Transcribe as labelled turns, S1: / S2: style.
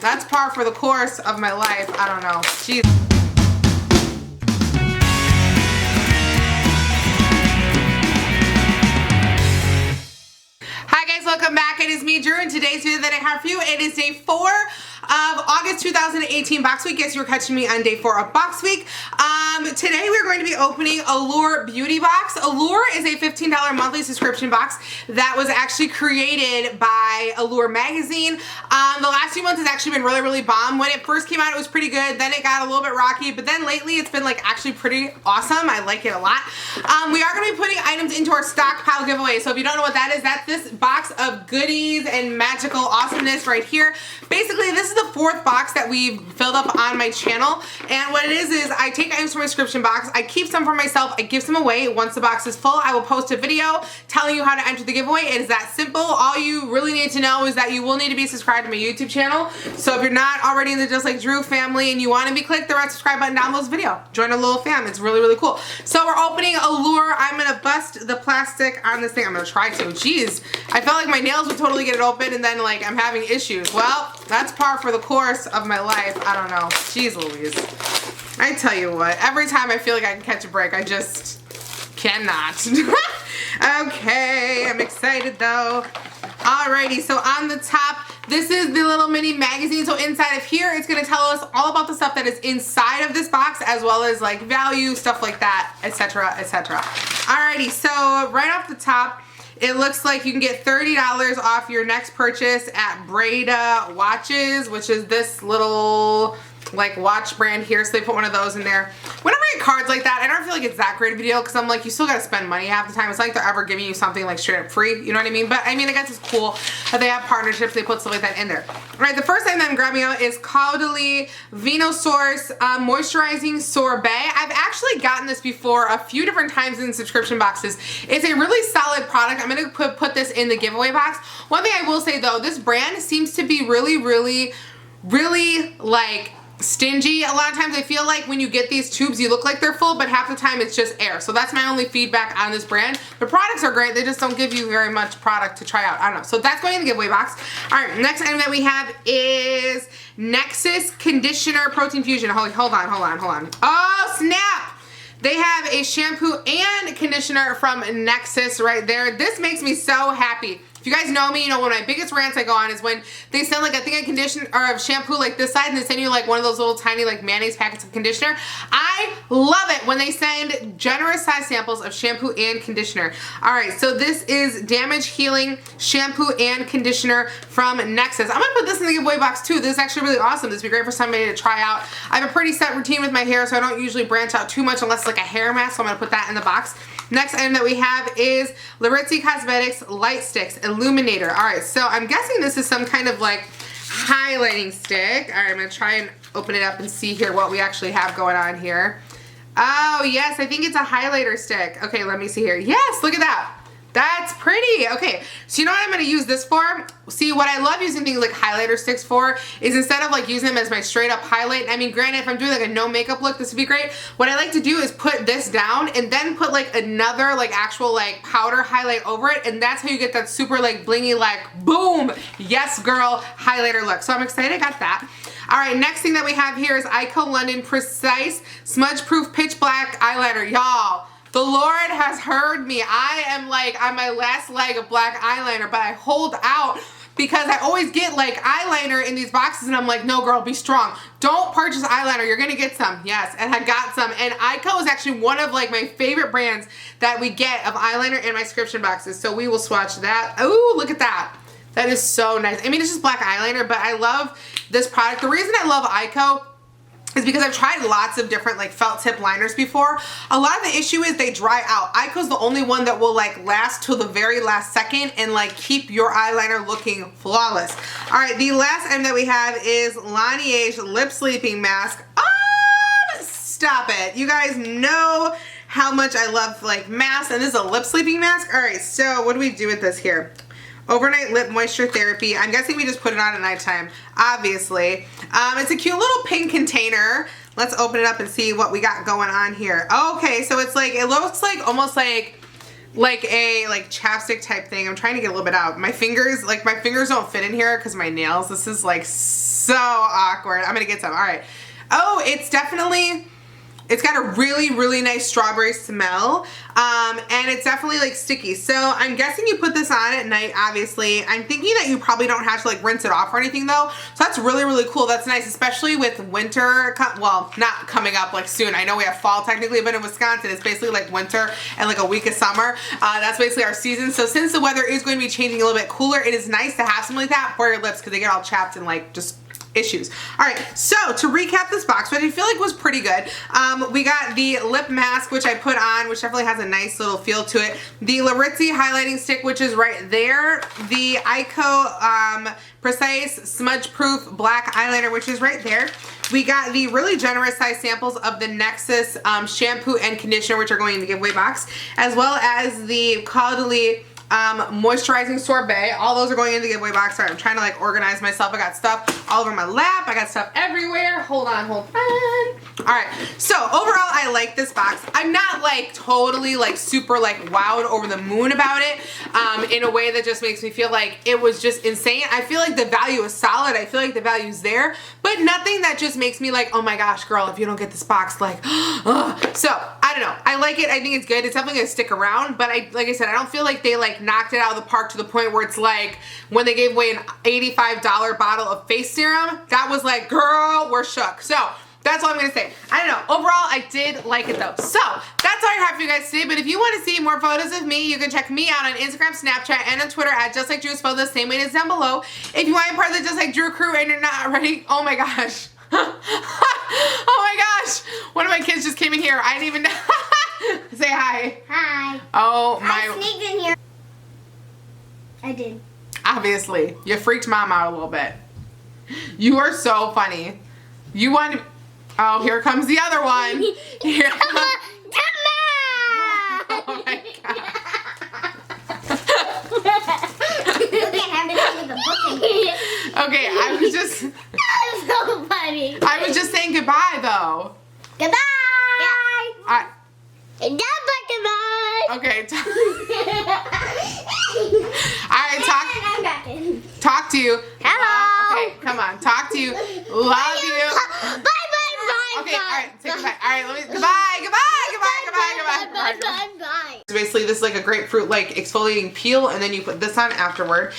S1: that's par for the course of my life. I don't know. Jeez. Hi guys, welcome back. It is me, Drew, and today's video that I have for you, it is day 4 of August 2018 box week. Yes, you're catching me on day 4 of box week. Today we're going to be opening Allure Beauty Box. Allure is a $15 monthly subscription box that was actually created by Allure magazine. The last few months has actually been really bomb. When it first came out, it was pretty good. Then it got a little bit rocky, but then lately it's been like actually pretty awesome. I like it a lot. We are going to be putting items into our stockpile giveaway. So if you don't know what that is, that's this box of goodies and magical awesomeness right here. Basically, this is the 4th box that we've filled up on my channel. And what it is I take items from my subscription box, I keep some for myself, I give some away. Once the box is full, I will post a video telling you how to enter the giveaway. It is that simple. All you really need to know is that you will need to be subscribed to my YouTube channel. So if you're not already in the Just Like Drew family and you want to be, click the red subscribe button down below this video. Join a little fam. It's really cool. So we're opening Allure. I'm going to bust the plastic on this thing. I'm going to try to. Jeez. I felt like my nails would totally get it open and then like I'm having issues. Well, that's par for the course of my life. I don't know. Jeez Louise. I tell you what, every time I feel like I can catch a break, I just cannot. Okay, I'm excited though. Alrighty, so on the top, this is the little mini magazine. So inside of here, it's going to tell us all about the stuff that is inside of this box, as well as like value, stuff like that, etc, etc. Alrighty, so right off the top, it looks like you can get $30 off your next purchase at Breda Watches, which is this little like watch brand here. So they put one of those in there. Whenever I get cards like that, I don't feel like it's that great of a deal because I'm like, you still gotta spend money half the time. It's like they're ever giving you something like straight up free, you know what I mean? But I mean, I guess it's cool that they have partnerships, they put stuff like that in there. All right, the first thing that I'm grabbing out is Caudalie Vino Source Moisturizing Sorbet. I've actually gotten this before a few different times in subscription boxes. It's a really solid product. I'm gonna put this in the giveaway box. One thing I will say though, this brand seems to be really like stingy. A lot of times I feel like when you get these tubes, you look like they're full, but half the time it's just air. So that's my only feedback on this brand. The products are great. They just don't give you very much product to try out. I don't know. So that's going in the giveaway box. All right, next item that we have is Nexxus Conditioner Protein Fusion. Hold on. Oh, snap! They have a shampoo and conditioner from Nexxus right there. This makes me so happy. If you guys know me, you know one of my biggest rants I go on is when they send like, I think a conditioner or a shampoo like this size and they send you like one of those little tiny like mayonnaise packets of conditioner. I love it when they send generous size samples of shampoo and conditioner. All right, so this is Damage Healing Shampoo and Conditioner from Nexxus. I'm gonna put this in the giveaway box too. This is actually really awesome. This would be great for somebody to try out. I have a pretty set routine with my hair, so I don't usually branch out too much unless it's like a hair mask, so I'm gonna put that in the box. Next item that we have is Larizzi Cosmetics Light Sticks Illuminator. All right, so I'm guessing this is some kind of like highlighting stick. All right, I'm gonna try and open it up and see here what we actually have going on here. Oh yes, I think it's a highlighter stick. Okay, let me see here. Yes, look at that. That's pretty. Okay, so you know what I'm going to use this for? See, what I love using things like highlighter sticks for is instead of like using them as my straight up highlight, I mean, granted, if I'm doing like a no makeup look, this would be great. What I like to do is put this down and then put like another like actual like powder highlight over it, and that's how you get that super like blingy like boom, yes girl highlighter look. So I'm excited I got that. All right, next thing that we have here is Ico London Precise Smudge Proof Pitch Black Eyeliner. Y'all, the Lord has heard me. I am like on my last leg of black eyeliner, but I hold out because I always get like eyeliner in these boxes and I'm like, no girl, be strong. Don't purchase eyeliner, you're gonna get some. Yes, and I got some. And Ico is actually one of like my favorite brands that we get of eyeliner in my subscription boxes. So we will swatch that. Ooh, look at that. That is so nice. I mean, it's just black eyeliner, but I love this product. The reason I love Ico is because I've tried lots of different like felt tip liners before. A lot of the issue is they dry out. Ico's the only one that will like last till the very last second and like keep your eyeliner looking flawless. All right, the last item that we have is Laneige Lip Sleeping Mask. Oh, stop it. You guys know how much I love like masks, and this is a lip sleeping mask. All right, so what do we do with this here? Overnight Lip Moisture Therapy. I'm guessing we just put it on at nighttime, obviously. It's a cute little pink container. Let's open it up and see what we got going on here. Okay, so it's like, it looks like almost like a chapstick type thing. I'm trying to get a little bit out. My fingers don't fit in here because my nails. This is like so awkward. I'm gonna get some. All right. Oh, it's definitely, it's got a really, really nice strawberry smell. And it's definitely like sticky. So I'm guessing you put this on at night, obviously. I'm thinking that you probably don't have to like rinse it off or anything though. So that's really, really cool. That's nice, especially with winter, well, not coming up like soon. I know we have fall technically, but in Wisconsin, it's basically like winter and like a week of summer. That's basically our season. So since the weather is going to be changing a little bit cooler, it is nice to have something like that for your lips because they get all chapped and like just issues. All right, so to recap this box, what I feel like was pretty good. We got the lip mask, which I put on, which definitely has a nice little feel to it. The Laritzi highlighting stick, which is right there. The Ico Precise Smudge Proof Black Eyeliner, which is right there. We got the really generous size samples of the Nexus shampoo and conditioner, which are going in the giveaway box, as well as the Caudalie moisturizing sorbet. All those are going in the giveaway box. Sorry, I'm trying to like organize myself. I got stuff all over my lap. I got stuff everywhere. Hold on, hold on. All right, so overall I like this box. I'm not like totally like super like wowed over the moon about it in a way that just makes me feel like it was just insane. I feel like the value is solid. I feel like the value is there, but nothing that just makes me like, oh my gosh, girl, if you don't get this box, like, so I don't know. I like it. I think it's good. It's definitely gonna stick around, but like I said, I don't feel like they like knocked it out of the park to the point where it's like when they gave away an $85 bottle of face serum, that was like, girl, we're shook. So that's all I'm gonna say. I don't know. Overall, I did like it though. So that's all I have for you guys today. But if you want to see more photos of me, you can check me out on Instagram, Snapchat, and on Twitter at Justlikedrew, spelled the same way as down below. If you want to be part of the Just Like Drew crew and you're not already, oh my gosh. Oh my gosh. One of my kids just came in here. I didn't even know. Say hi.
S2: Hi.
S1: Oh my.
S2: I sneaked in here. I did.
S1: Obviously. You freaked mom out a little bit. You are so funny. You want to... Oh, here comes the other one. Here comes... Oh my god. Okay, I was just...
S2: That's so funny.
S1: I was just saying goodbye though.
S2: Goodbye. Yeah. Goodbye.
S1: Okay. Alright, talk to you.
S2: Hello.
S1: Okay, come on. Talk to you. Love you.
S2: Bye.
S1: Okay, alright, say goodbye. Alright, let me goodbye. Bye.
S2: Bye.
S1: Basically, this is like a grapefruit like exfoliating peel, and then you put this on afterward.